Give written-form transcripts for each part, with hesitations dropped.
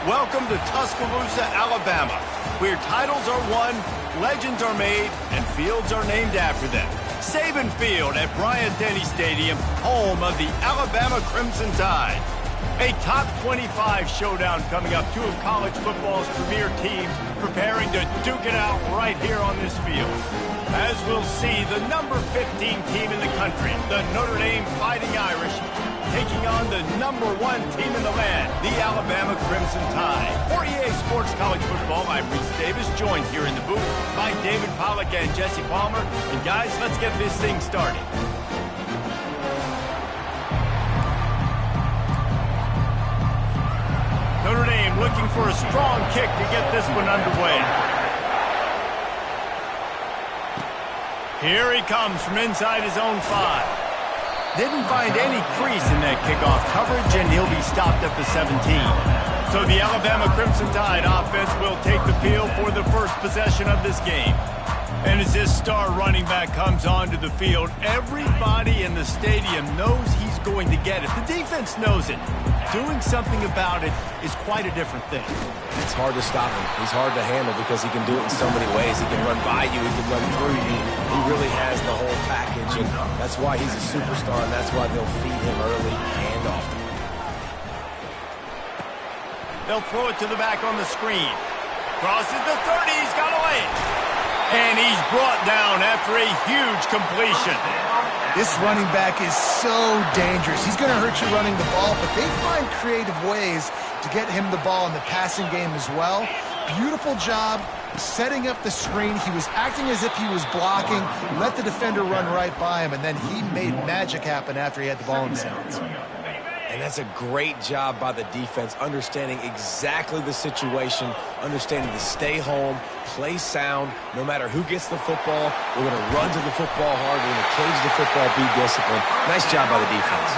Welcome to Tuscaloosa, Alabama, where titles are won, legends are made, and fields are named after them. Saban Field at Bryant-Denny Stadium, home of the Alabama Crimson Tide. A top 25 showdown coming up, two of college football's premier teams preparing to duke it out right here on this field. As we'll see, the number 15 team in the country, the Notre Dame Fighting Irish, taking on the number 1 team in the land, the Alabama Crimson Tide. For EA Sports College Football, I'm Reese Davis, joined here in the booth by David Pollack and Jesse Palmer. And guys, let's get this thing started. Notre Dame looking for a strong kick to get this one underway. Here he comes from inside his own 5. Didn't find any crease in that kickoff coverage, and he'll be stopped at the 17. So the Alabama Crimson Tide offense will take the field for the first possession of this game. And as this star running back comes onto the field, everybody in the stadium knows he's going to get it. The defense knows it. Doing something about it is quite a different thing. It's hard to stop him. He's hard to handle because he can do it in so many ways. He can run by you. He can run through you. He really has the whole package, and that's why he's a superstar, and that's why they'll feed him early and often. They'll throw it to the back on the screen. Crosses the 30. He's got away. And he's brought down after a huge completion. This running back is so dangerous. He's going to hurt you running the ball, but they find creative ways to get him the ball in the passing game as well. Beautiful job setting up the screen. He was acting as if he was blocking, let the defender run right by him, and then he made magic happen after he had the ball in his hands. And that's a great job by the defense, understanding exactly the situation, understanding to stay home, play sound. No matter who gets the football, we're going to run to the football hard. We're going to cage the football, be disciplined. Nice job by the defense.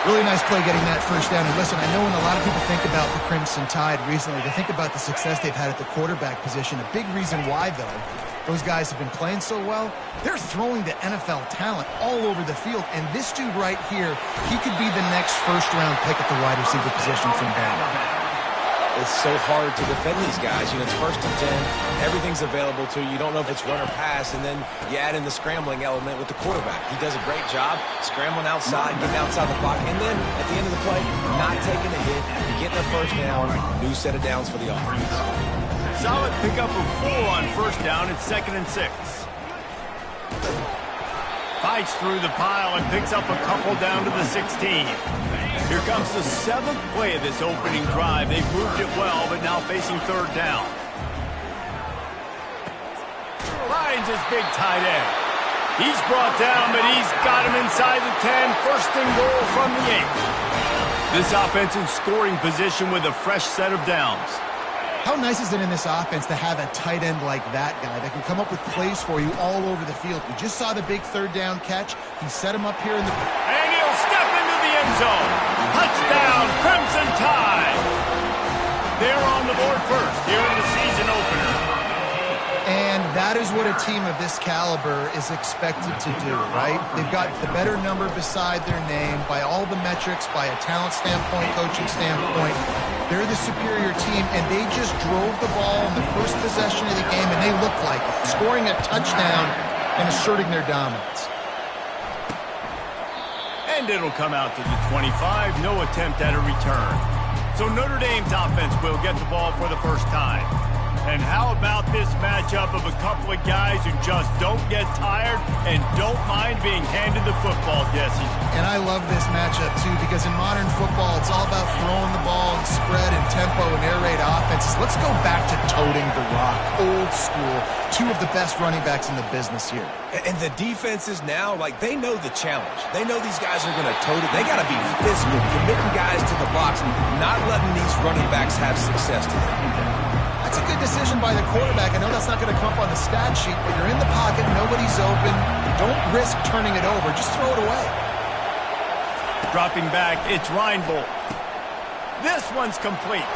Really nice play getting that first down. And listen, I know when a lot of people think about the Crimson Tide recently, they think about the success they've had at the quarterback position. A big reason why, though, those guys have been playing so well, they're throwing the NFL talent all over the field. And this dude right here, he could be the next first-round pick at the wide receiver position from Bama. It's so hard to defend these guys. You know, it's 1st and 10. Everything's available to you. You don't know if it's run or pass, and then you add in the scrambling element with the quarterback. He does a great job scrambling outside, getting outside the pocket, and then at the end of the play, not taking a hit, getting a first down, new set of downs for the offense. Solid pickup of 4 on first down. It's 2nd and 6. Fights through the pile and picks up a couple down to the 16. Here comes the 7th play of this opening drive. They've moved it well, but now facing 3rd down. Finds his big tight end. He's brought down, but he's got him inside the 10. 1st and goal from the 8. This offensive scoring position with a fresh set of downs. How nice is it in this offense to have a tight end like that guy that can come up with plays for you all over the field? We just saw the big 3rd down catch. He set him up here in the... And he'll step into the end zone. Touchdown, Crimson Tide. They're on the board first here in the season opener. And that is what a team of this caliber is expected to do, right? They've got the better number beside their name by all the metrics, by a talent standpoint, coaching standpoint. They're the superior team, and they just drove the ball in the first possession of the game, and they looked like it, scoring a touchdown and asserting their dominance. And And it'll come out to the 25. No attempt at a return. So Notre Dame's offense will get the ball for the first time. And how about this matchup of a couple of guys who just don't get tired and don't mind being handed the football, Jesse? And I love this matchup, too, because in modern football, it's all about throwing the ball and spread and tempo and air raid offenses. Let's go back to toting the rock, old school. Two of the best running backs in the business here. And the defenses now, like, they know the challenge. They know these guys are going to tote it. They got to be physical, committing guys to the box, not letting these running backs have success today. That's a good decision by the quarterback. I know that's not going to come up on the stat sheet, but you're in the pocket, nobody's open. Don't risk turning it over. Just throw it away. Dropping back, it's Reinbold. This one's complete.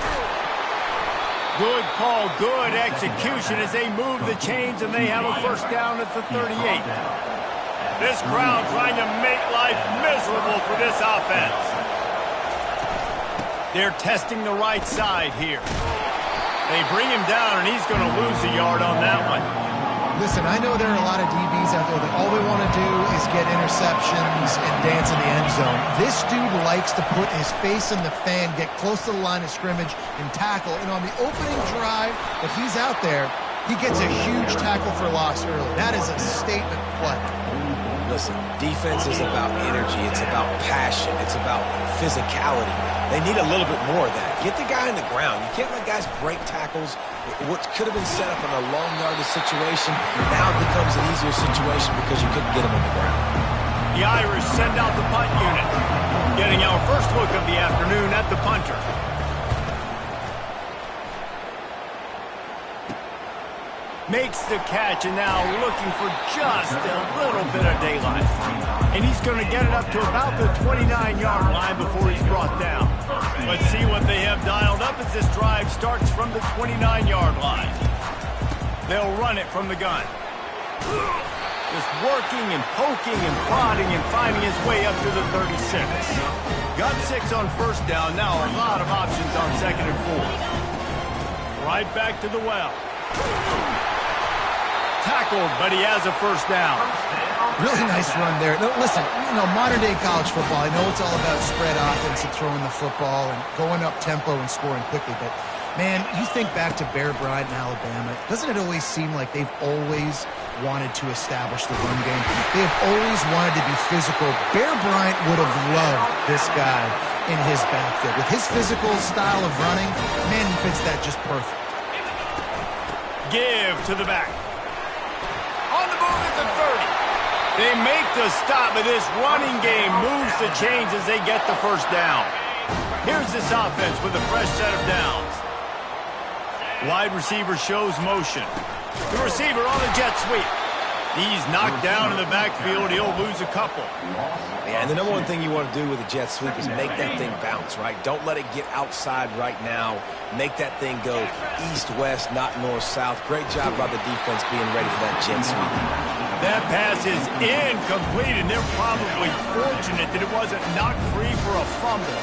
Good call, good execution as they move the chains and they have a first down at the 38. This crowd trying to make life miserable for this offense. They're testing the right side here. They bring him down, and he's going to lose a yard on that one. Listen, I know there are a lot of DBs out there that all they want to do is get interceptions and dance in the end zone. This dude likes to put his face in the fan, get close to the line of scrimmage, and tackle. And on the opening drive that he's out there, he gets a huge tackle for loss early. That is a statement play. Listen, defense is about energy. It's about passion. It's about physicality. They need a little bit more of that. Get the guy in the ground. You can't let guys break tackles. What could have been set up in a long yardage situation now becomes an easier situation because you couldn't get him on the ground. The Irish send out the punt unit. Getting our first look of the afternoon at the punter. Makes the catch, and now looking for just a little bit of daylight. And he's going to get it up to about the 29-yard line before he's brought down. Let's see what they have dialed up as this drive starts from the 29-yard line. They'll run it from the gun. Just working and poking and prodding and finding his way up to the 36. Got 6 on first down. Now a lot of options on second and 4. Right back to the well. Tackled, but he has a first down. Really nice run there. No, listen, modern-day college football, I know it's all about spread offense and throwing the football and going up tempo and scoring quickly, but, man, you think back to Bear Bryant in Alabama, doesn't it always seem like they've always wanted to establish the run game? They have always wanted to be physical. Bear Bryant would have loved this guy in his backfield. With his physical style of running, man, he fits that just perfect. Give to the back. On the move at the 30. They make the stop, but this running game moves the chains as they get the first down. Here's this offense with a fresh set of downs. Wide receiver shows motion. The receiver on the jet sweep. He's knocked down in the backfield. He'll lose a couple. Yeah, and the number one thing you want to do with a jet sweep is make that thing bounce, right? Don't let it get outside right now. Make that thing go east-west, not north-south. Great job by the defense being ready for that jet sweep. That pass is incomplete, and they're probably fortunate that it wasn't knocked free for a fumble.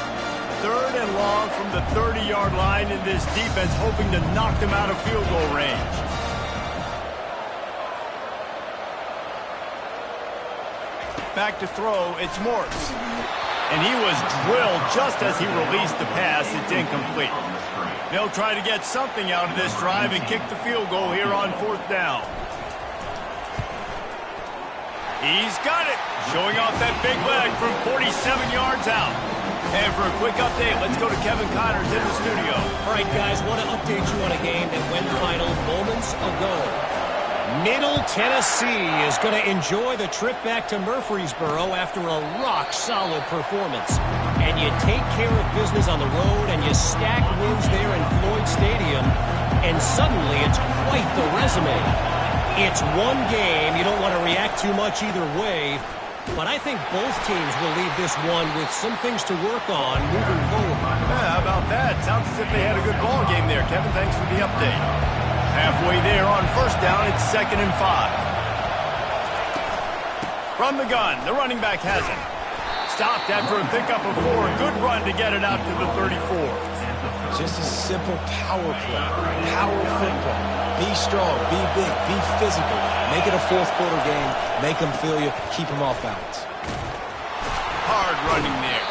3rd and long from the 30-yard line, and this defense hoping to knock them out of field goal range. Back to throw, it's Morse. And he was drilled just as he released the pass. It's incomplete. They'll try to get something out of this drive and kick the field goal here on 4th down. He's got it. Showing off that big leg from 47 yards out. And for a quick update, let's go to Kevin Connors in the studio. All right, guys, want to update you on a game that went final moments ago. Middle Tennessee is going to enjoy the trip back to Murfreesboro after a rock-solid performance. And you take care of business on the road and you stack wins there in Floyd Stadium, and suddenly it's quite the resume. It's one game. You don't want to react too much either way, but I think both teams will leave this one with some things to work on moving forward. Yeah, how about that? Sounds as if they had a good ball game there. Kevin, thanks for the update. Halfway there on first down, it's 2nd and 5. From the gun, the running back has it. Stopped after a pickup of 4. Good run to get it out to the 34. Just a simple power play. Power football. Be strong, be big, be physical. Make it a 4th quarter game. Make them feel you. Keep them off balance. Hard running there.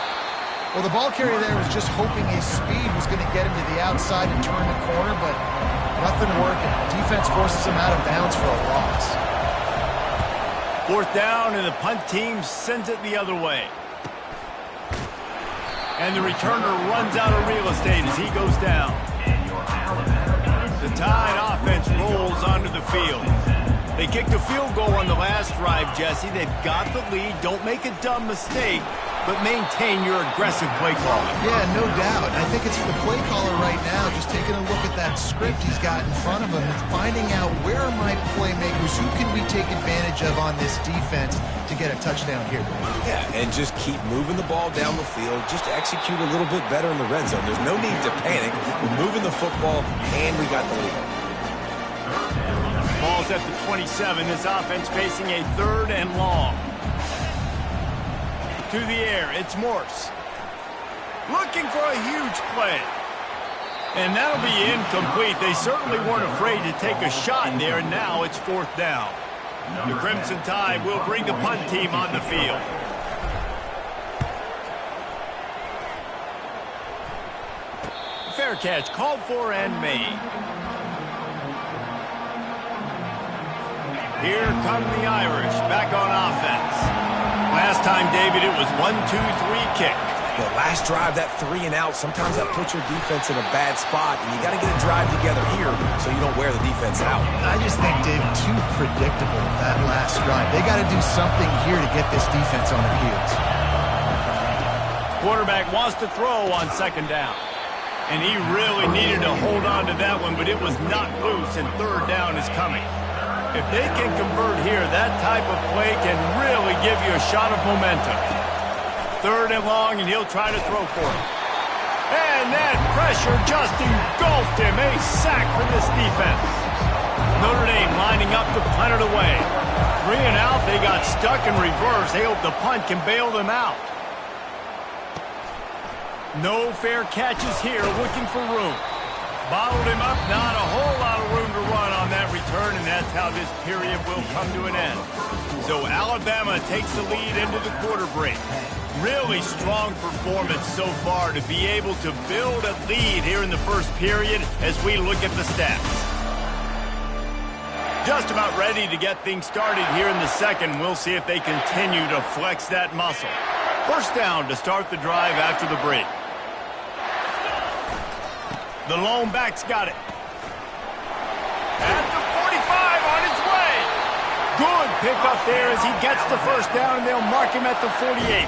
Well, the ball carrier there was just hoping his speed was going to get him to the outside and turn the corner, but nothing working. Defense forces him out of bounds for a loss. 4th down, and the punt team sends it the other way. And the returner runs out of real estate as he goes down. The Tide offense rolls onto the field. They kicked a field goal on the last drive, Jesse. They've got the lead. Don't make a dumb mistake, but maintain your aggressive play calling. Yeah, no doubt. I think it's for the play caller right now, just taking a look at that script he's got in front of him and finding out where are my playmakers, who can we take advantage of on this defense to get a touchdown here. Yeah, and just keep moving the ball down the field. Just execute a little bit better in the red zone. There's no need to panic. We're moving the football, and we got the lead. Ball's at the 27. This offense facing a 3rd and long. To the air, it's Morse. Looking for a huge play. And that'll be incomplete. They certainly weren't afraid to take a shot there, and now it's 4th down. The Crimson Tide will bring the punt team on the field. Fair catch called for and made. Here come the Irish back on offense. Last time, David, it was 1-2-3 kick. The last drive, that 3 and out, sometimes that puts your defense in a bad spot, and you got to get a drive together here so you don't wear the defense out. I just think, David, too predictable, that last drive. They got to do something here to get this defense on their heels. Quarterback wants to throw on 2nd down. And he really needed to hold on to that one, but it was not loose, and 3rd down is coming. If they can convert here, that type of play can really give you a shot of momentum. 3rd and long, and he'll try to throw for it. And that pressure just engulfed him. A sack for this defense. Notre Dame lining up to punt it away. 3 and out, they got stuck in reverse. They hope the punt can bail them out. No fair catches here, looking for room. Bottled him up, not a whole lot of room to run on that return, and that's how this period will come to an end. So Alabama takes the lead into the quarter break. Really strong performance so far to be able to build a lead here in the first period as we look at the stats. Just about ready to get things started here in the second. We'll see if they continue to flex that muscle. 1st down to start the drive after the break. The lone back's got it. At the 45 on his way. Good pickup there as he gets the 1st down, and they'll mark him at the 48.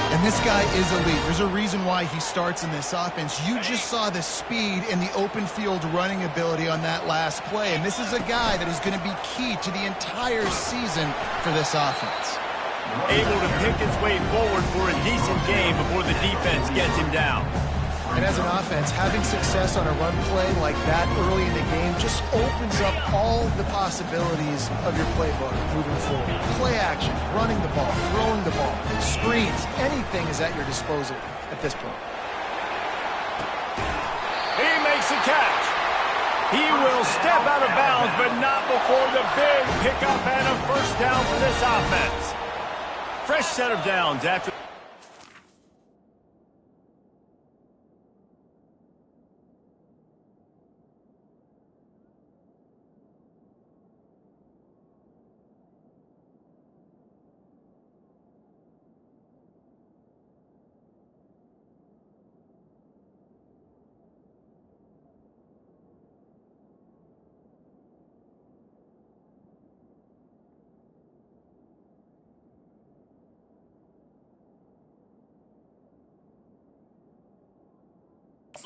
And this guy is elite. There's a reason why he starts in this offense. You just saw the speed and the open field running ability on that last play. And this is a guy that is going to be key to the entire season for this offense. Able to pick his way forward for a decent game before the defense gets him down. And as an offense, having success on a run play like that early in the game just opens up all the possibilities of your playbook moving forward. Play action, running the ball, throwing the ball, screens, anything is at your disposal at this point. He makes a catch. He will step out of bounds, but not before the big pickup and a 1st down for this offense. Fresh set of downs after.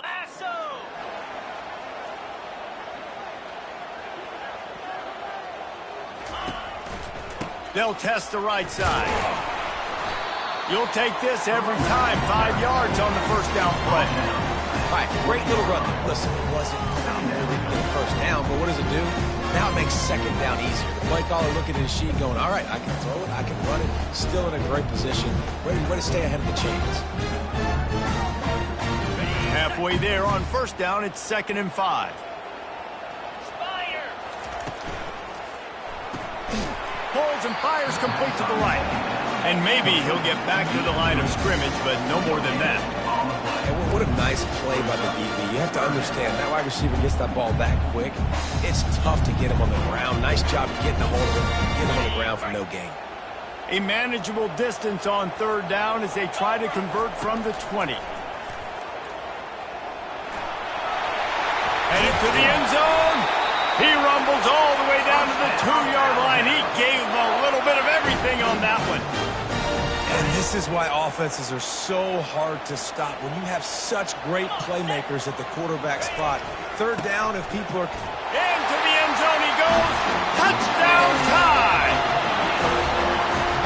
Lasso! They'll test the right side. You'll take this every time. 5 yards on the 1st down play. All right, great little run. Listen, it wasn't phenomenal. They didn't get a 1st down, but what does it do? Now it makes 2nd down easier. The play caller looking at his sheet going, all right, I can throw it, I can run it. Still in a great position. Ready to stay ahead of the chains. Halfway there on 1st down, it's 2nd and 5. Holds and fires complete to the right. And maybe he'll get back to the line of scrimmage, but no more than that. And what a nice play by the DB. You have to understand, that wide receiver gets that ball that quick. It's tough to get him on the ground. Nice job getting a hold of him, getting him on the ground for no gain. A manageable distance on third down as they try to convert from the 20. Headed to the end zone. He rumbles all the way down to the 2-yard line. He gave him a little bit of everything on that one. And this is why offenses are so hard to stop. When you have such great playmakers at the quarterback spot. Third down, if people are... Into the end zone he goes. Touchdown tie.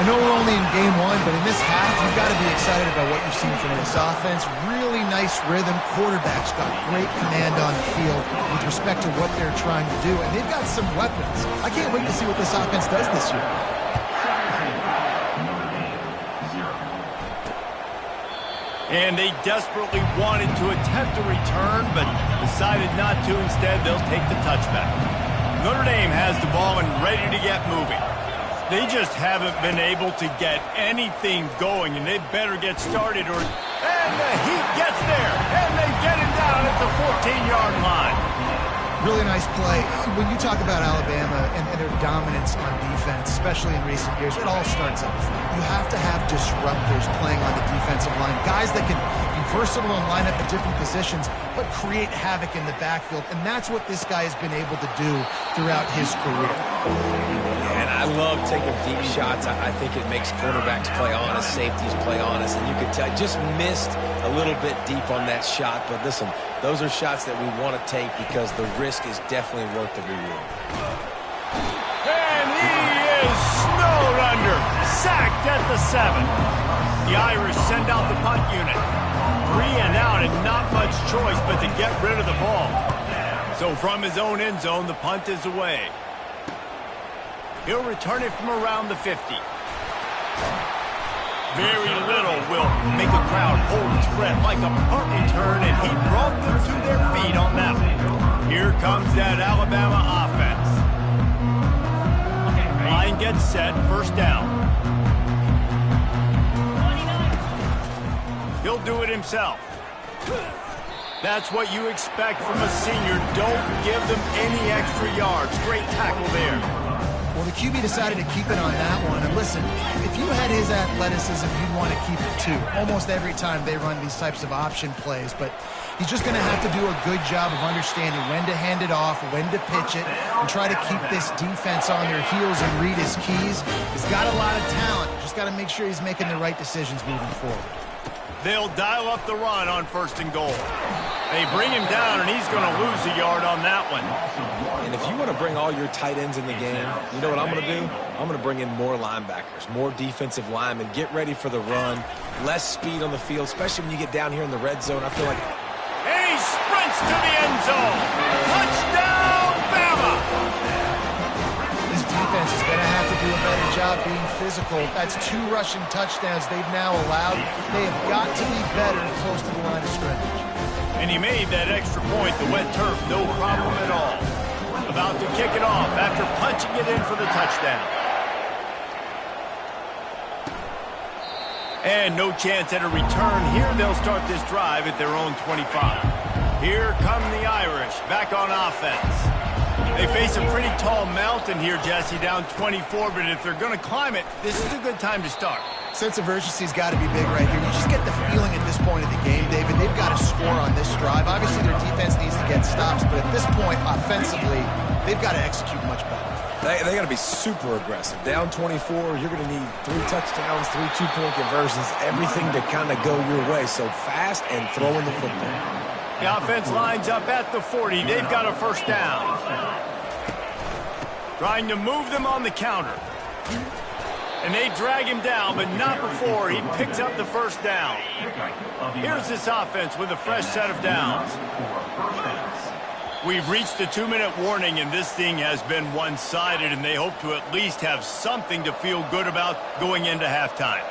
I know we're only in game one, but in this half, you've got to be excited about what you've seen from this offense. Really nice rhythm. Quarterback's got great command on the field with respect to what they're trying to do, and they've got some weapons. I can't wait to see what this offense does this year. And they desperately wanted to attempt a return, but decided not to. Instead, they'll take the touchback. Notre Dame has the ball and ready to get moving. They just haven't been able to get anything going, and they better get started. And the Heat gets there, and they get him down at the 14-yard line. Really nice play. When you talk about Alabama and their dominance on defense, especially in recent years, it all starts off. You have to have disruptors playing on the defensive line, guys that can be versatile and line up at different positions, but create havoc in the backfield, and that's what this guy has been able to do throughout his career. And I love taking deep shots. I think it makes quarterbacks play honest, safeties play honest, and you could tell just missed a little bit deep on that shot. But listen, those are shots that we want to take because the risk is definitely worth the reward. And he is snowed under, sacked at the 7. The Irish send out the punt unit. 3 and out and not much choice but to get rid of the ball. So from his own end zone, the punt is away. He'll return it from around the 50. Very little will make a crowd hold its breath like a punt return, and he brought them to their feet on that one. Here comes that Alabama offense. Line gets set, first down. He'll do it himself. That's what you expect from a senior. Don't give them any extra yards. Great tackle there. Well, the QB decided to keep it on that one. And listen, if you had his athleticism, you'd want to keep it too. Almost every time they run these types of option plays. But he's just going to have to do a good job of understanding when to hand it off, when to pitch it, and try to keep this defense on their heels and read his keys. He's got a lot of talent. Just got to make sure he's making the right decisions moving forward. They'll dial up the run on first and goal. They bring him down, and he's going to lose a yard on that one. And if you want to bring all your tight ends in the game, you know what I'm going to do? I'm going to bring in more linebackers, more defensive linemen, get ready for the run, less speed on the field, especially when you get down here in the red zone. I feel like... And he sprints to the end zone. Touchdown, Bama! This defense is going to have to do a better job being physical. That's 2 rushing touchdowns they've now allowed. They have got to be better close to the line of scrimmage. And he made that extra point, the wet turf, no problem at all. About to kick it off after punching it in for the touchdown. And no chance at a return. Here they'll start this drive at their own 25. Here come the Irish, back on offense. They face a pretty tall mountain here, Jesse, down 24, but if they're going to climb it, this is a good time to start. Sense of urgency's got to be big right here. You just get the feeling at this point of the game, David, they've got to score on this drive. Obviously, their defense needs to get stops, but at this point, offensively, they've got to execute much better. They got to be super aggressive. Down 24, you're going to need 3 touchdowns, 3 two-point conversions, everything to kind of go your way. So fast and throwing the football. The offense lines up at the 40. They've got a first down. Trying to move them on the counter. And they drag him down, but not before he picks up the first down. Here's this offense with a fresh set of downs. We've reached the 2-minute warning, and this thing has been one-sided, and they hope to at least have something to feel good about going into halftime.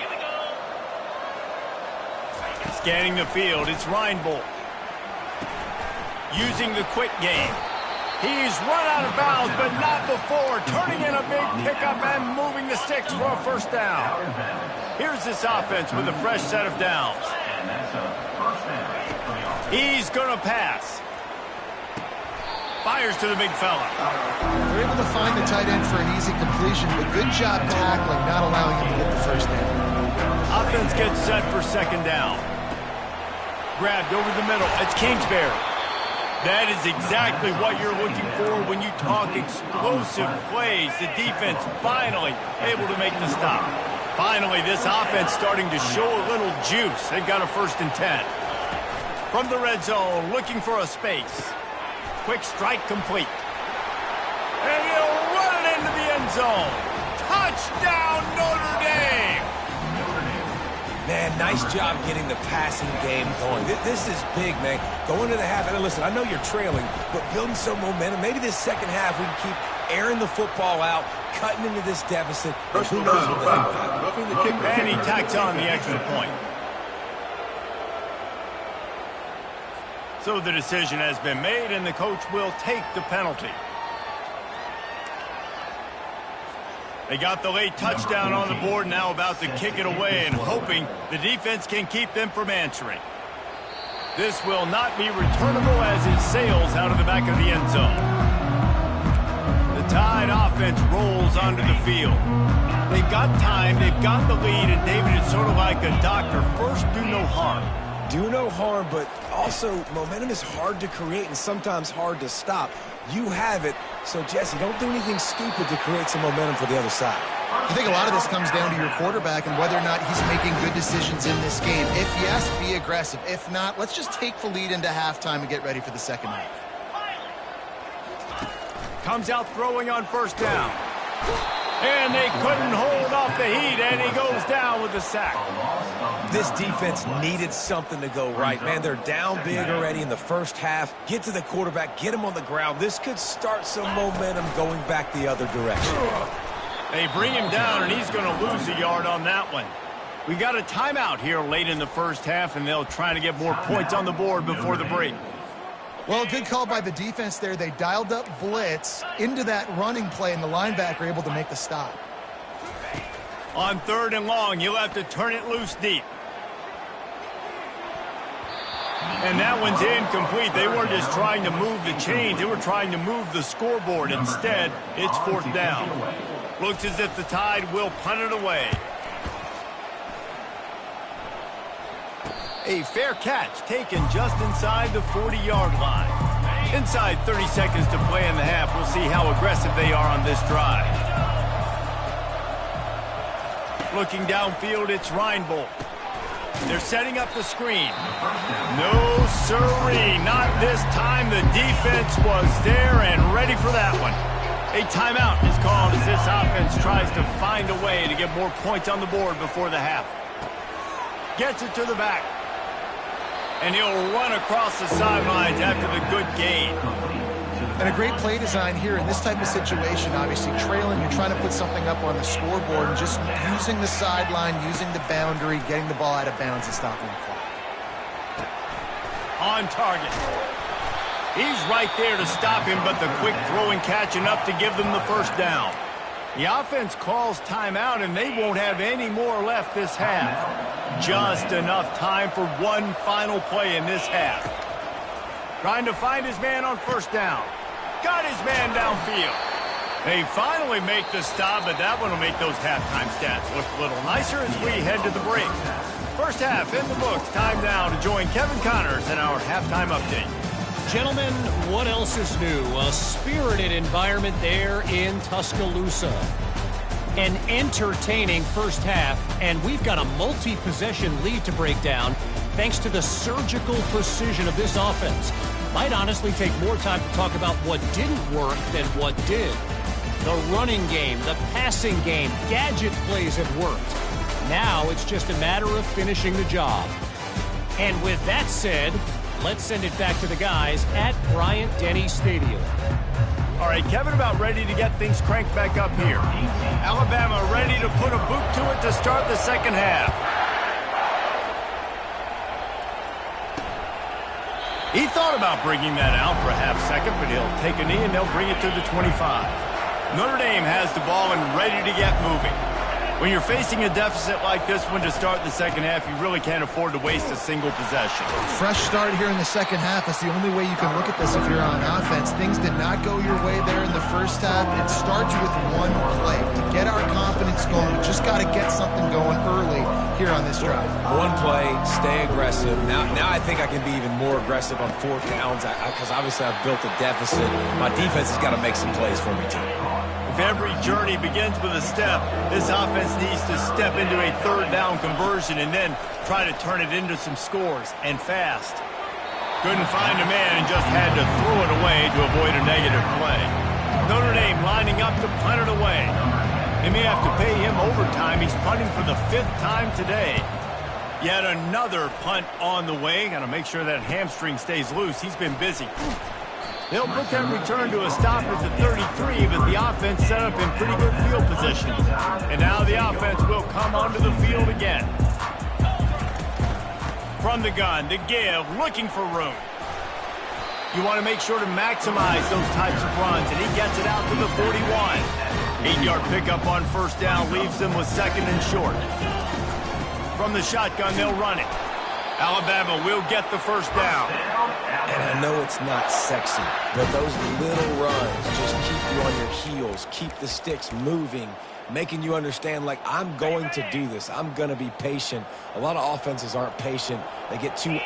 Scanning the field, it's Reinbold. Using the quick game. He's run out of bounds, but not before. Turning in a big pickup and moving the sticks for a first down. Here's this offense with a fresh set of downs. He's going to pass. Fires to the big fella. They're able to find the tight end for an easy completion, but good job tackling, not allowing him to get the first down. Offense gets set for second down. Grabbed over the middle. It's Kingsbury. That is exactly what you're looking for when you talk explosive plays. The defense finally able to make the stop. Finally, this offense starting to show a little juice. They've got a 1st and 10. From the red zone, looking for a space. Quick strike complete. And he'll run it into the end zone. Touchdown, Notre Dame! Man, nice job getting the passing game going. This is big, man. Going to the half, and listen, I know you're trailing, but building some momentum. Maybe this second half we can keep airing the football out, cutting into this deficit, and who knows what the heck will happen. And he tacks on the extra point. So the decision has been made, and the coach will take the penalty. They got the late touchdown on the board, now about to kick it away and hoping the defense can keep them from answering. This will not be returnable as it sails out of the back of the end zone. The Tide offense rolls onto the field. They've got time, they've got the lead, and David is sort of like a doctor. First, do no harm. Do no harm, but also momentum is hard to create and sometimes hard to stop. You have it, so Jesse, don't do anything stupid to create some momentum for the other side. I think a lot of this comes down to your quarterback and whether or not he's making good decisions in this game. If yes, be aggressive. If not, let's just take the lead into halftime and get ready for the second half. Comes out throwing on first down. And they couldn't hold off the heat, and he goes down with the sack. This defense needed something to go right, man. They're down big already in the first half. Get to the quarterback, get him on the ground. This could start some momentum going back the other direction. They bring him down, and he's going to lose a yard on that one. We got a timeout here late in the first half, and they'll try to get more points on the board before the break. Well, good call by the defense there. They dialed up blitz into that running play, and the linebacker able to make the stop. On 3rd and long, you'll have to turn it loose deep. And that one's incomplete. They weren't just trying to move the chains. They were trying to move the scoreboard. Instead, it's 4th down. Looks as if the Tide will punt it away. A fair catch taken just inside the 40-yard line. Inside 30 seconds to play in the half. We'll see how aggressive they are on this drive. Looking downfield, it's Reinbold. They're setting up the screen. No, sirree, not this time. The defense was there and ready for that one. A timeout is called as this offense tries to find a way to get more points on the board before the half. Gets it to the back. And he'll run across the sidelines after the good gain. And a great play design here in this type of situation. Obviously trailing, you're trying to put something up on the scoreboard and just using the sideline, using the boundary, getting the ball out of bounds and stopping the clock. On target. He's right there to stop him, but the quick throw and catch enough to give them the first down. The offense calls timeout, and they won't have any more left this half. Just enough time for one final play in this half. Trying to find his man on first down. Got his man downfield. They finally make the stop, but that one will make those halftime stats look a little nicer as we head to the break. First half in the books. Time now to join Kevin Connors in our halftime update. Gentlemen, what else is new? A spirited environment there in Tuscaloosa. An entertaining first half, and we've got a multi-possession lead to break down thanks to the surgical precision of this offense. Might honestly take more time to talk about what didn't work than what did. The running game, the passing game, gadget plays have worked. Now it's just a matter of finishing the job. And with that said, let's send it back to the guys at Bryant-Denny Stadium. All right, Kevin, about ready to get things cranked back up here. Alabama ready to put a boot to it to start the second half. He thought thought about bringing that out for a half second, but he'll take a knee and they'll bring it to the 25. Notre Dame has the ball and ready to get moving. When you're facing a deficit like this one to start the second half, you really can't afford to waste a single possession. Fresh start here in the second half. That's the only way you can look at this if you're on offense. Things did not go your way there in the first half. It starts with one play. To get our confidence going, we just got to get something going early here on this drive. One play, stay aggressive. Now I think I can be even more aggressive on fourth downs because obviously I've built a deficit. My defense has got to make some plays for me too. If every journey begins with a step, this offense needs to step into a third down conversion and then try to turn it into some scores, and fast. Couldn't find a man and just had to throw it away to avoid a negative play. Notre Dame lining up to punt it away. They may have to pay him overtime. He's punting for the 5th time today. Yet another punt on the way. Got to make sure that hamstring stays loose. He's been busy. They'll put that return to a stop at the 33, but the offense set up in pretty good field position. And now the offense will come onto the field again. From the gun, the give, looking for room. You want to make sure to maximize those types of runs, and he gets it out to the 41. 8-yard pickup on first down leaves them with second and short. From the shotgun, they'll run it. Alabama will get the first down. And I know it's not sexy, but those little runs just keep you on your heels, keep the sticks moving, making you understand, like, I'm going to do this. I'm going to be patient. A lot of offenses aren't patient. They get too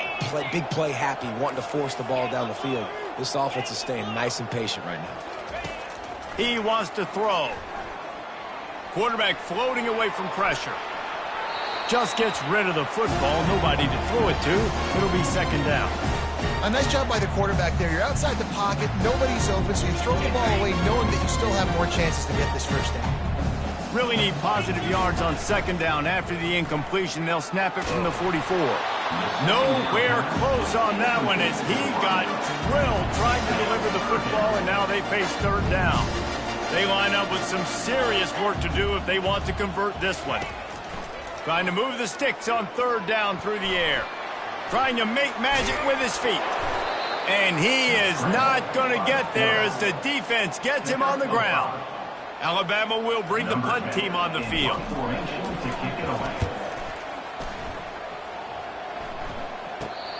big play happy, wanting to force the ball down the field. This offense is staying nice and patient right now. He wants to throw. Quarterback floating away from pressure. Just gets rid of the football. Nobody to throw it to. It'll be second down. A nice job by the quarterback there. You're outside the pocket. Nobody's open, so you throw the ball away knowing that you still have more chances to get this first down. Really need positive yards on second down. After the incompletion, they'll snap it from the 44. Nowhere close on that one as he got drilled trying to deliver the football, and now they face third down. They line up with some serious work to do if they want to convert this one. Trying to move the sticks on third down through the air. Trying to make magic with his feet. And he is not going to get there as the defense gets him on the ground. Alabama will bring the punt team on the field.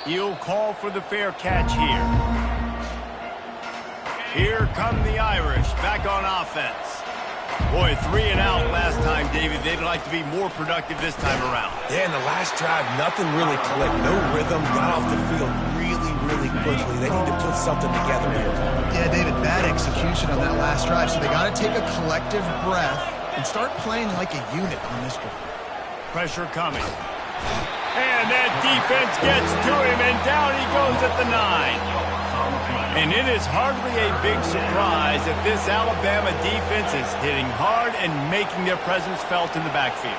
He'll call for the fair catch here. Here come the Irish back on offense. Boy, 3 and out last time, David. They'd like to be more productive this time around. Yeah, in the last drive, nothing really clicked. No rhythm, got off the field really quickly. They need to put something together here. Yeah, David, bad execution on that last drive, so they got to take a collective breath and start playing like a unit on this one. Pressure coming. And that defense gets to him, and down he goes at the 9. And it is hardly a big surprise that this Alabama defense is hitting hard and making their presence felt in the backfield.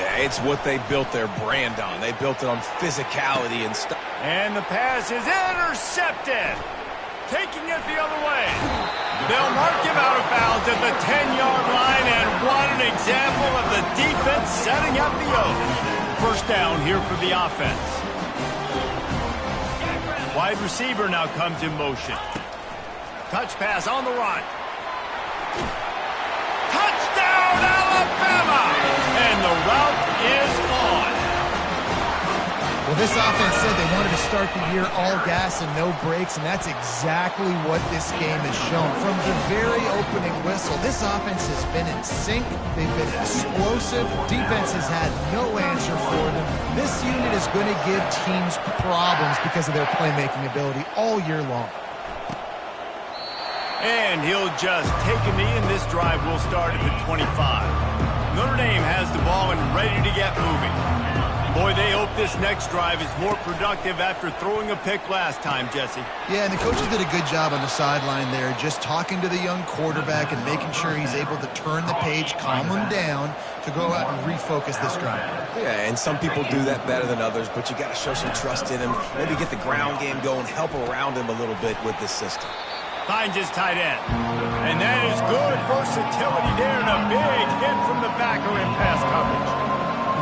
Yeah, it's what they built their brand on. They built it on physicality and stuff. And the pass is intercepted. Taking it the other way. They'll mark him out of bounds at the 10-yard line, and what an example of the defense setting up the oath. First down here for the offense. Wide receiver now comes in motion. Touch pass on the run. Touchdown, Alabama! And the route is on. Well, this offense said they wanted to start the year all gas and no brakes, and that's exactly what this game has shown. From the very opening whistle, this offense has been in sync. They've been explosive. Defense has had no answer for them. This unit is going to give teams problems because of their playmaking ability all year long. And he'll just take a knee, and this drive will start at the 25. Notre Dame has the ball and ready to get moving. Boy, they hope this next drive is more productive after throwing a pick last time, Jesse. Yeah, and the coaches did a good job on the sideline there, just talking to the young quarterback and making sure he's able to turn the page, calm him down, to go out and refocus this drive. Yeah, and some people do that better than others, but you got to show some trust in him, maybe get the ground game going, help around him a little bit with this system. Finds his tight end. And that is good versatility there, and a big hit from the backer in pass coverage.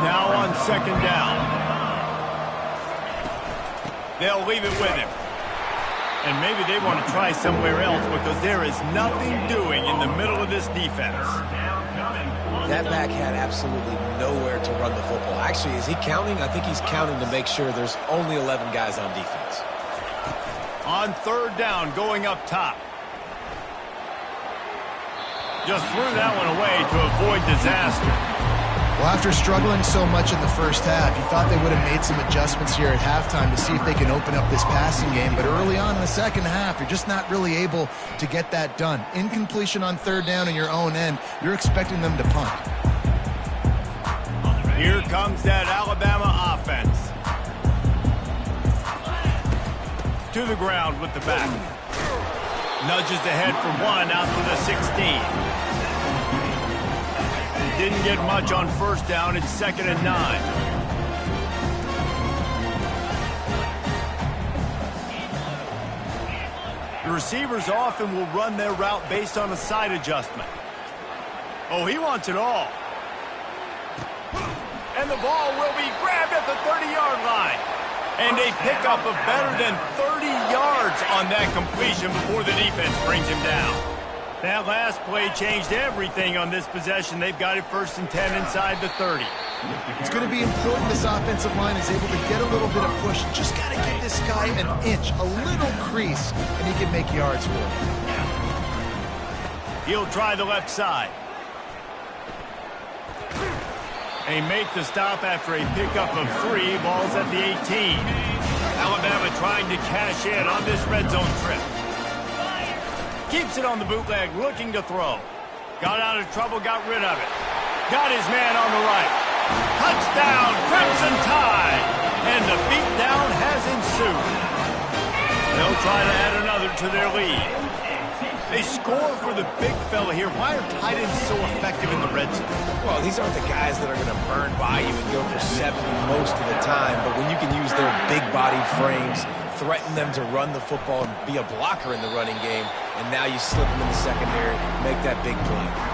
Now on second down. They'll leave it with him. And maybe they want to try somewhere else because there is nothing doing in the middle of this defense. That back had absolutely nowhere to run the football. Actually, is he counting? I think he's counting to make sure there's only 11 guys on defense. On third down, going up top. Just threw that one away to avoid disaster. Well, after struggling so much in the first half, you thought they would have made some adjustments here at halftime to see if they can open up this passing game. But early on in the second half, you're just not really able to get that done. Incompletion on third down in your own end, you're expecting them to punt. Here comes that Alabama offense. To the ground with the back. Nudges ahead for one out to the 16. Didn't get much on first down. It's 2nd and 9. The receivers often will run their route based on a side adjustment. Oh, he wants it all. And the ball will be grabbed at the 30-yard line. And a pickup of better than 30 yards on that completion before the defense brings him down. That last play changed everything on this possession. They've got it 1st and 10 inside the 30. It's going to be important this offensive line is able to get a little bit of push. Just got to give this guy an inch, a little crease, and he can make yards for it. He'll try the left side. They make the stop after a pickup of 3. Ball's at the 18. Alabama trying to cash in on this red zone trip. Keeps it on the bootleg, looking to throw. Got out of trouble, got rid of it. Got his man on the right. Touchdown, Crimson Tide! And the beatdown has ensued. They'll try to add another to their lead. They score for the big fella here. Why are tight ends so effective in the red zone? Well, these aren't the guys that are going to burn by you and go for 70 most of the time, but when you can use their big-bodied frames, threaten them to run the football and be a blocker in the running game, and now you slip them in the secondary, make that big play.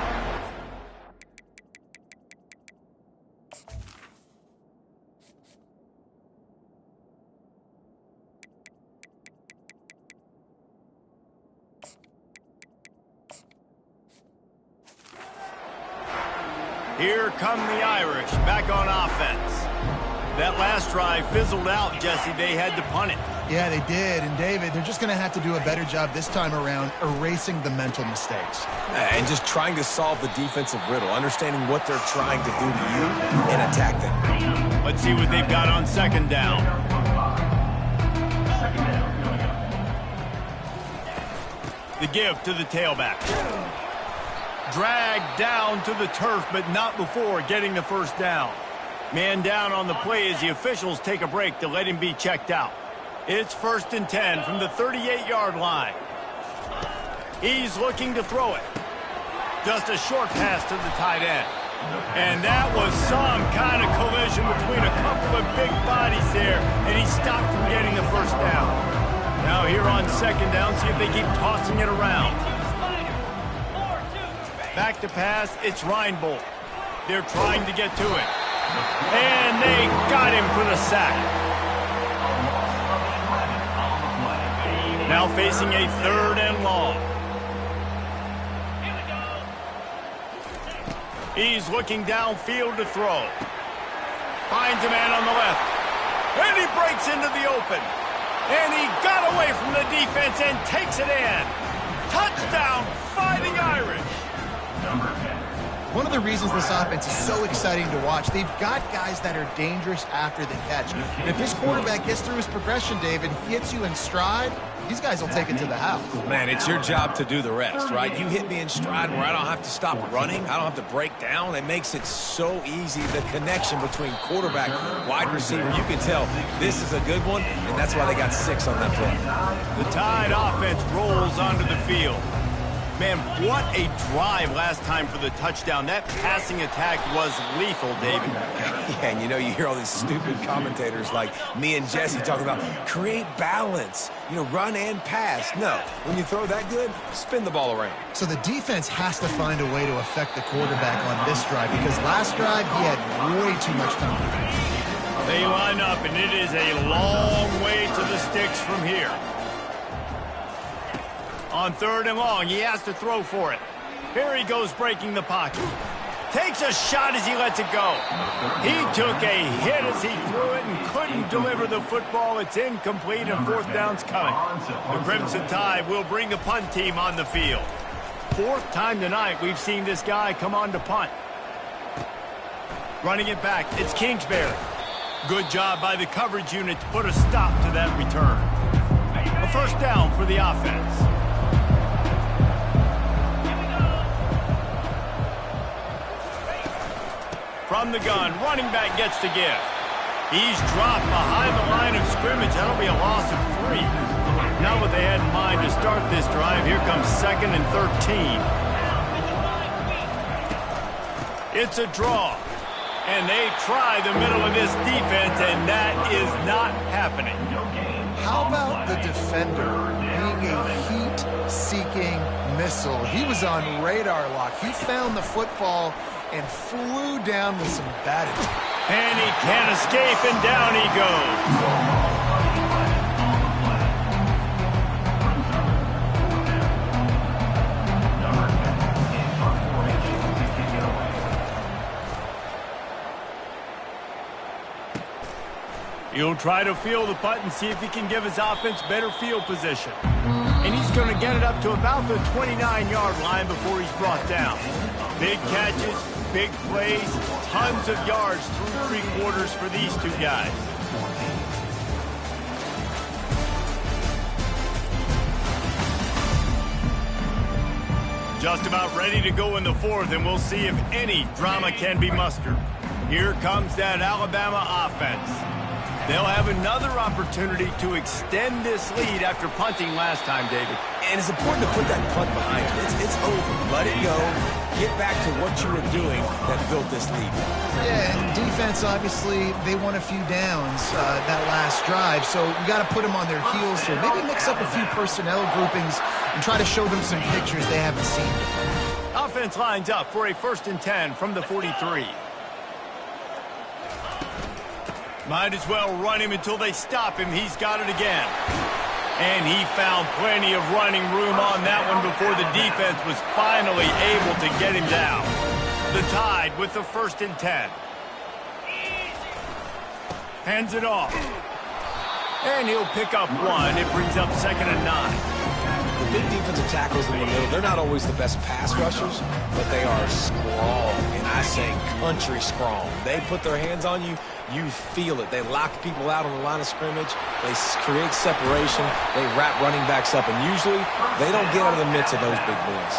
Here come the Irish, back on offense. That last drive fizzled out, Jesse. They had to punt it. Yeah, they did. And, David, they're just going to have to do a better job this time around erasing the mental mistakes. And just trying to solve the defensive riddle, understanding what they're trying to do to you and attack them. Let's see what they've got on 2nd down. The give to the tailback. Dragged down to the turf, but not before getting the 1st down. Man down on the play as the officials take a break to let him be checked out. It's 1st and 10 from the 38-yard line. He's looking to throw it. Just a short pass to the tight end. And that was some kind of collision between a couple of big bodies there, and he stopped from getting the 1st down. Now here on 2nd down, see if they keep tossing it around. Back to pass, it's Reinbold. They're trying to get to it. And they got him for the sack. Now facing a 3rd and long. He's looking downfield to throw. Finds a man on the left. And he breaks into the open. And he got away from the defense and takes it in. Touchdown, Fighting Irish. One of the reasons this offense is so exciting to watch, they've got guys that are dangerous after the catch. And if this quarterback gets through his progression, David, hits you in stride, these guys will take it to the house. Man, it's your job to do the rest, right? You hit me in stride where I don't have to stop running. I don't have to break down. It makes it so easy, the connection between quarterback, wide receiver. You can tell this is a good one, and that's why they got 6 on that play. The Tide offense rolls onto the field. Man, what a drive last time for the touchdown. That passing attack was lethal, David. Yeah, and you know, you hear all these stupid commentators like me and Jesse talking about create balance, you know, run and pass. No, when you throw that good, spin the ball around. So the defense has to find a way to affect the quarterback on this drive because last drive he had way too much time. They line up, and it is a long way to the sticks from here. On 3rd and long, he has to throw for it. Here he goes breaking the pocket. Takes a shot as he lets it go. He took a hit as he threw it and couldn't deliver the football. It's incomplete and 4th down's coming. The Crimson Tide will bring the punt team on the field. 4th time tonight we've seen this guy come on to punt. Running it back, it's Kingsbury. Good job by the coverage unit to put a stop to that return. A 1st down for the offense. From the gun, running back gets the give. He's dropped behind the line of scrimmage. That'll be a loss of 3. Not what they had in mind to start this drive. Here comes 2nd and 13. It's a draw. And they try the middle of this defense, and that is not happening. How about the defender being a heat-seeking missile? He was on radar lock. He found the football and flew down with some batting. And he can't escape, and down he goes. He'll try to field the punt and see if he can give his offense better field position. And he's going to get it up to about the 29-yard line before he's brought down. Big catches, big plays, tons of yards through 3 quarters for these 2 guys. Just about ready to go in the 4th, and we'll see if any drama can be mustered. Here comes that Alabama offense. They'll have another opportunity to extend this lead after punting last time, David. And it's important to put that punt behind you. It's over. Let it go. Get back to what you were doing that built this lead. Yeah, and defense, obviously, they won a few downs that last drive, so you got to put them on their heels here. Maybe mix up a few personnel groupings and try to show them some pictures they haven't seen. Offense lines up for a 1st and 10 from the 43. Might as well run him until they stop him. He's got it again. And he found plenty of running room on that one before the defense was finally able to get him down. The Tide with the 1st and 10. Hands it off. And he'll pick up 1. It brings up 2nd and 9. The big defensive tackles in the middle, they're not always the best pass rushers, but they are strong, and I say country strong. They put their hands on you, you feel it. They lock people out on the line of scrimmage. They create separation. They wrap running backs up, and usually they don't get out of the midst of those big boys.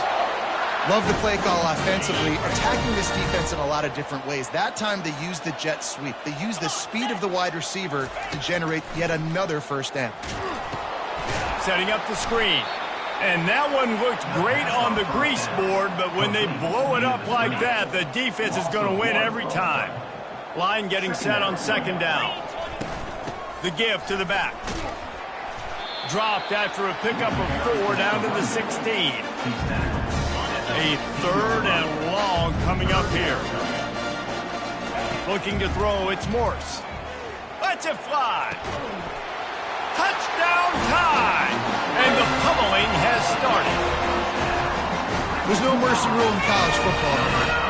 Love the play call offensively, attacking this defense in a lot of different ways. That time they used the jet sweep. They used the speed of the wide receiver to generate yet another 1st down. Setting up the screen. And that one looked great on the grease board, but when they blow it up like that, the defense is going to win every time. Line getting set on 2nd down. The give to the back. Dropped after a pickup of 4 down to the 16. A 3rd and long coming up here. Looking to throw, it's Morse. Lets it fly. Touchdown Tide! And the pummeling has started. There's no mercy rule in college football.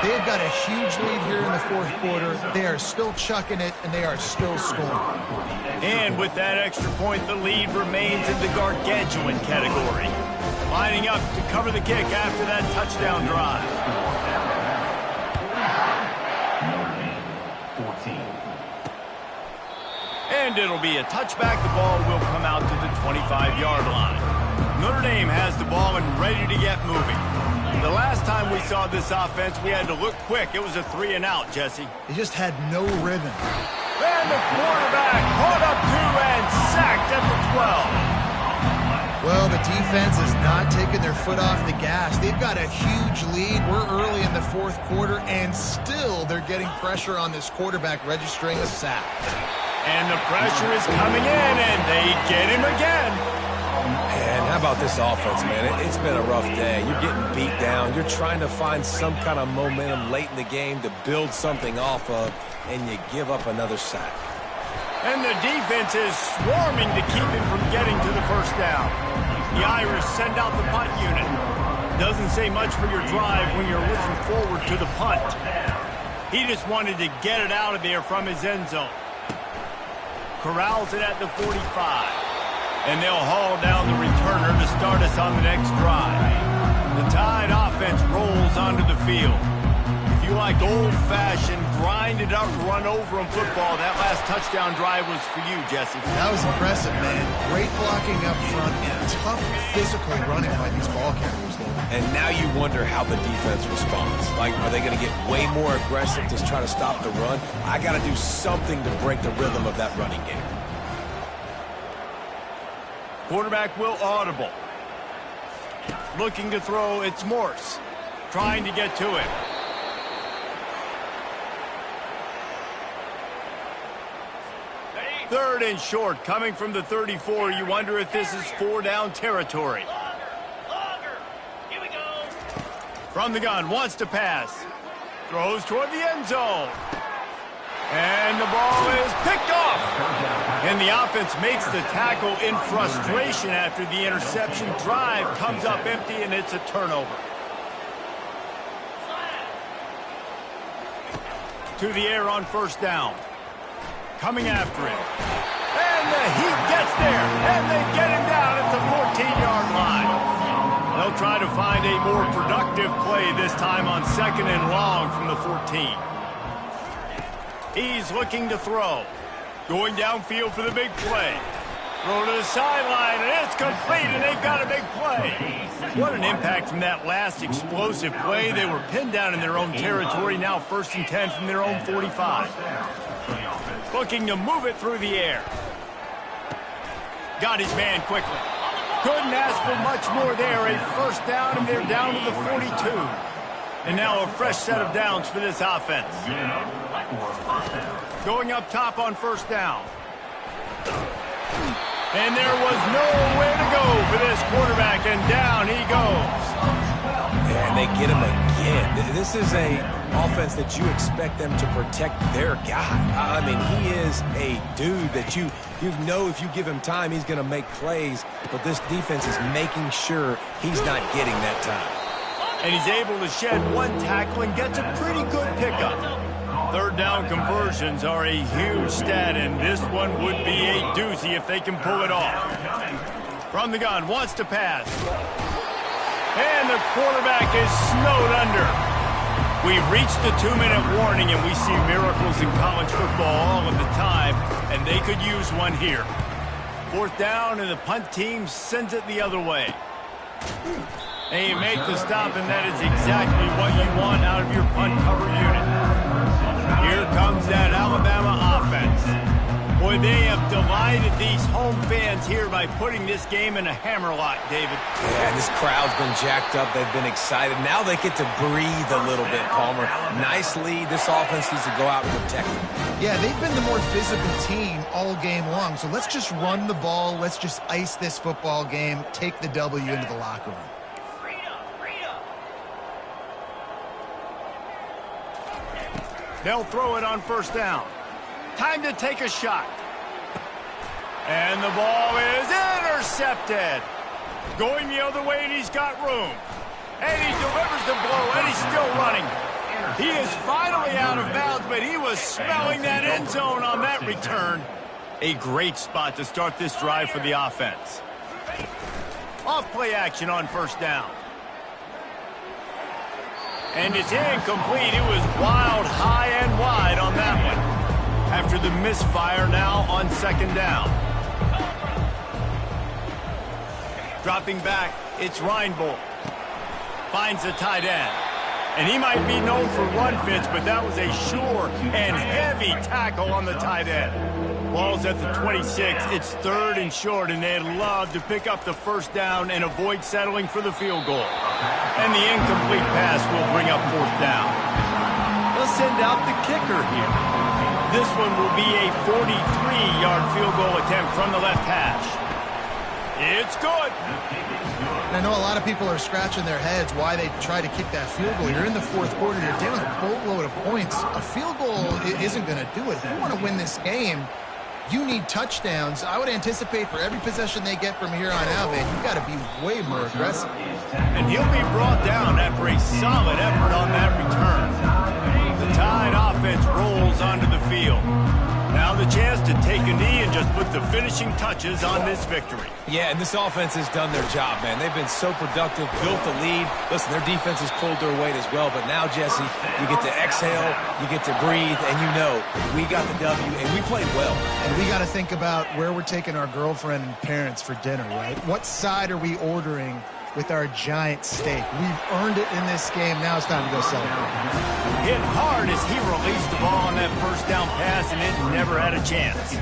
They've got a huge lead here in the 4th quarter. They are still chucking it, and they are still scoring. And with that extra point, the lead remains in the gargantuan category. Lining up to cover the kick after that touchdown drive. And it'll be a touchback. The ball will come out to the 25-yard line. Notre Dame has the ball and ready to get moving. The last time we saw this offense, we had to look quick. It was a 3 and out, Jesse. They just had no rhythm. And the quarterback caught up 2 and sacked at the 12. Well, the defense is not taking their foot off the gas. They've got a huge lead. We're early in the 4th quarter, and still they're getting pressure on this quarterback, registering a sack. And the pressure is coming in, and they get him again. And how about this offense, man? It's been a rough day. You're getting beat down. You're trying to find some kind of momentum late in the game to build something off of, and you give up another sack. And the defense is swarming to keep him from getting to the 1st down. The Irish send out the punt unit. Doesn't say much for your drive when you're looking forward to the punt. He just wanted to get it out of there from his end zone. Corrals it at the 45. And they'll haul down the returner to start us on the next drive. The Tide offense rolls onto the field. If you like old-fashioned, grind-it-up, run-over-'em football, that last touchdown drive was for you, Jesse. That was impressive, man. Great blocking up front and tough physical running by these ball carriers, David. And now you wonder how the defense responds. Like, are they going to get way more aggressive to try to stop the run? I got to do something to break the rhythm of that running game. Quarterback will audible. Looking to throw, it's Morse. Trying to get to him. Third and short, coming from the 34. You wonder if this is 4-down territory. Here we go. From the gun, wants to pass. Throws toward the end zone. And the ball is picked off. And the offense makes the tackle in frustration after the interception. Drive comes up empty, and it's a turnover. To the air on first down. Coming after him. And the heat gets there. And they get him down at the 14-yard line. They'll try to find a more productive play this time on 2nd and long from the 14. He's looking to throw. Going downfield for the big play. Throw to the sideline, and it's complete, and they've got a big play. What an impact from that last explosive play. They were pinned down in their own territory, now 1st and 10 from their own 45. Looking to move it through the air. Got his man quickly. Couldn't ask for much more there. A first down, and they're down to the 42. And now a fresh set of downs for this offense. Going up top on first down. And there was nowhere to go for this quarterback, and down he goes. And they get him again. This is a offense that you expect them to protect their guy. I mean, he is a dude that you know if you give him time, he's going to make plays. But this defense is making sure he's not getting that time. And he's able to shed one tackle and gets a pretty good pickup. Third down conversions are a huge stat, and this one would be a doozy if they can pull it off. From the gun, wants to pass. And the quarterback is snowed under. We've reached the 2-minute warning, and we see miracles in college football all of the time, and they could use one here. 4th down, and the punt team sends it the other way. And you make the stop, and that is exactly what you want out of your punt cover unit. Here comes that Alabama offense. Boy, they have delighted these home fans here by putting this game in a hammerlock, David. Yeah, this crowd's been jacked up. They've been excited. Now they get to breathe a little bit, Palmer. Nice lead. This offense needs to go out and protect them. Yeah, they've been the more physical team all game long. So let's just run the ball. Let's just ice this football game, take the W into the locker room. They'll throw it on first down. Time to take a shot. And the ball is intercepted. Going the other way, and he's got room. And he delivers the blow, and he's still running. He is finally out of bounds, but he was smelling that end zone on that return. A great spot to start this drive for the offense. Off play action on first down. And it's incomplete. It was wild, high and wide on that one. After the misfire, now on 2nd down. Dropping back, it's Reinbold. Finds the tight end. And he might be known for run fits, but that was a sure and heavy tackle on the tight end. Ball's at the 26. It's 3rd and short, and they'd love to pick up the first down and avoid settling for the field goal. And the incomplete pass will bring up 4th down. They'll send out the kicker here. This one will be a 43-yard field goal attempt from the left hash. It's good. And I know a lot of people are scratching their heads why they try to kick that field goal. You're in the 4th quarter. You're down a boatload of points. A field goal isn't going to do it. If you want to win this game, You need touchdowns. I would anticipate for every possession they get from here on out, man, you've got to be way more aggressive. And he'll be brought down after a solid effort on that return. The Tide offense rolls onto the field. Now the chance to take a knee and just put the finishing touches on this victory. Yeah, and this offense has done their job, man. They've been so productive, built the lead. Listen, their defense has pulled their weight as well. But now, Jesse, you get to exhale, you get to breathe, and you know we got the W, and we played well. And we got to think about where we're taking our girlfriend and parents for dinner, right? What side are we ordering with our giant steak? We've earned it in this game. Now it's time to go celebrate. Hit hard as he released the ball on that first down pass, and it never had a chance.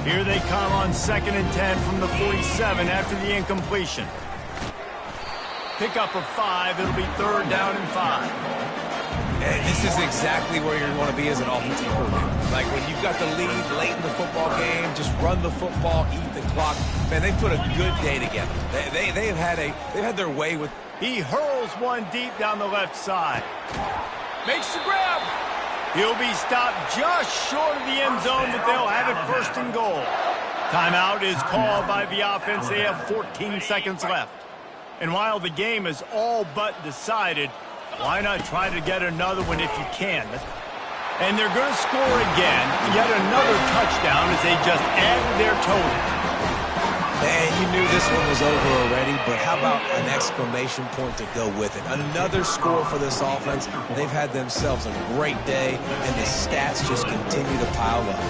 Here they come on 2nd and 10 from the 47 after the incompletion. Pickup of 5. It'll be 3rd down and 5. And this is exactly where you want to be as an offensive coordinator. Like when you've got the lead late in the football game, just run the football, eat the clock. Man, they put a good day together. They've had their way with. He hurls one deep down the left side. Makes the grab. He'll be stopped just short of the end zone, but they'll have it 1st and goal. Timeout is called by the offense. They have 14 seconds left. And while the game is all but decided, why not try to get another one if you can? And they're going to score again. Yet another touchdown as they just added their total. Man, you knew this one was over already, but how about an exclamation point to go with it? Another score for this offense. They've had themselves a great day, and the stats just continue to pile up.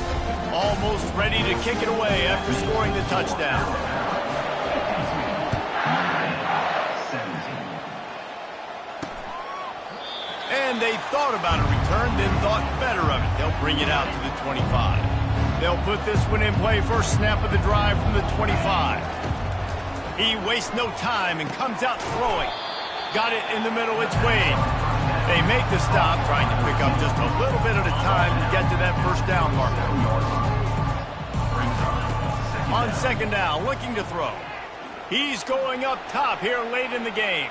Almost ready to kick it away after scoring the touchdown. And they thought about a return, then thought better of it. They'll bring it out to the 25. They'll put this one in play first snap of the drive from the 25. He wastes no time and comes out throwing. Got it in the middle, it's Wade. They make the stop, trying to pick up just a little bit at a time to get to that first down marker. On 2nd down, looking to throw. He's going up top here late in the game.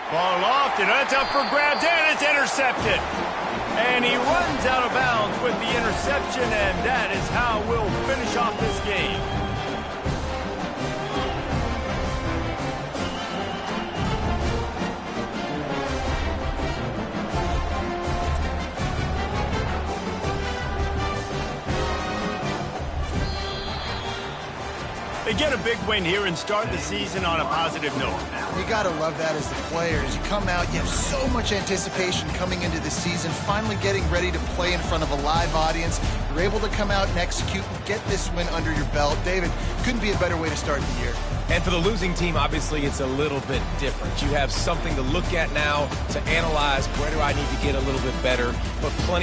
Ball aloft, and that's up for grabs, and it's intercepted. And he runs out of bounds with the interception, and that is how we'll finish off this game. They get a big win here and start the season on a positive note. You got to love that as the players. You come out, you have so much anticipation coming into the season, finally getting ready to play in front of a live audience. You're able to come out and execute and get this win under your belt. David, couldn't be a better way to start the year. And for the losing team, obviously, it's a little bit different. You have something to look at now, to analyze, where do I need to get a little bit better, but plenty